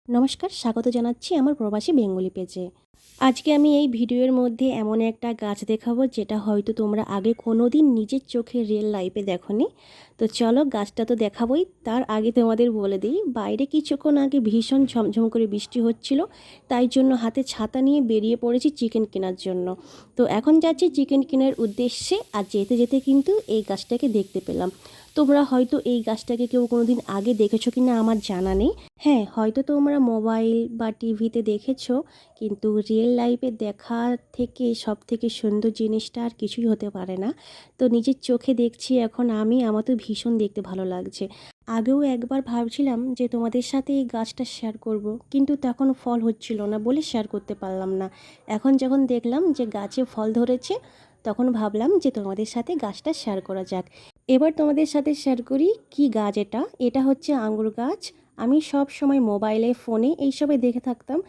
নমস্কার, স্বাগত জানাচ্ছি আমার প্রবাসী বেঙ্গলি পেজে। আজকে আমি এই ভিডিওর মধ্যে এমন একটা গাছ দেখাবো যেটা হয়তো তোমরা আগে কোনোদিন নিজের চোখে রিয়েল লাইফে দেখোনি। তো চলো গাছটা তো দেখাবোই, তার আগে তোমাদের বলে দিই বাইরে কিছুক্ষণ আগে ভীষণ ঝমঝম করে বৃষ্টি হচ্ছিল, তাই জন্য হাতে ছাতা নিয়ে বেরিয়ে পড়েছি চিকেন কেনার জন্য। তো এখন যাচ্ছি চিকেন কেনার উদ্দেশ্যে, আর যেতে যেতে কিন্তু এই গাছটাকে দেখতে পেলাম। তোমরা হয়তো এই গাছটাকে কেউ কোনোদিন আগে দেখেছো কিনা আমার জানা নেই। হ্যাঁ, হয়তো তোমরা মোবাইল বা টিভিতে দেখেছো, কিন্তু রিয়েল লাইফে দেখার থেকে সব থেকে সুন্দর জিনিসটা আর কিছুই হতে পারে না। তো নিজের চোখে দেখছি এখন আমি, আমার তো ভীষণ দেখতে ভালো লাগছে। আগেও একবার ভাবছিলাম যে তোমাদের সাথে এই গাছটা শেয়ার করব, কিন্তু তখন ফল হচ্ছিল না বলে শেয়ার করতে পারলাম না। এখন যখন দেখলাম যে গাছে ফল ধরেছে, তখন ভাবলাম যে তোমাদের সাথে গাছটা শেয়ার করা যাক। এবার তোমাদের সাথে শেয়ার করি কি গাছ এটা। এটা হচ্ছে আঙ্গুর গাছ। আমি সব সময় মোবাইলে ফোনে এইসবে দেখে থাকতাম,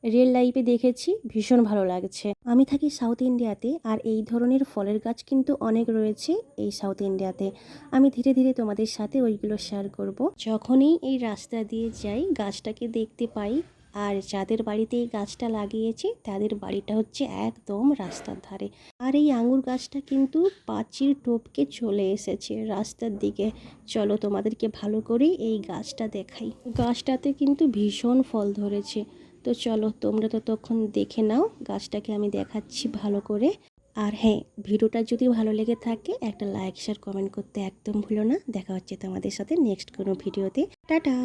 রিয়েল লাইফে দেখেছি, ভীষণ ভালো লাগছে। আমি থাকি সাউথ ইন্ডিয়াতে, আর এই ধরনের ফলের গাছ কিন্তু অনেক রয়েছে এই সাউথ ইন্ডিয়াতে। আমি ধীরে ধীরে তোমাদের সাথে ওইগুলো শেয়ার করব। যখনই এই রাস্তা দিয়ে যাই গাছটাকে দেখতে পাই। আর যাদের বাড়িতে এই গাছটা লাগিয়েছে তাদের বাড়িটা হচ্ছে একদম রাস্তার ধারে। আর এই আঙ্গুর গাছটা কিন্তু পাঁচিল টপকে চলে এসেছে রাস্তার দিকে। চলো তোমাদেরকে ভালো করে এই গাছটা দেখাই। গাছটাতে কিন্তু ভীষণ ফল ধরেছে। তো চলো তোমরা ততক্ষণ দেখে নাও, গাছটাকে আমি দেখাচ্ছি ভালো করে। আর হ্যাঁ, ভিডিওটা যদি ভালো লেগে থাকে একটা লাইক শেয়ার কমেন্ট করতে একদম ভুলো না। দেখা হচ্ছে তোমাদের সাথে নেক্সট কোনো ভিডিওতে। টাটা।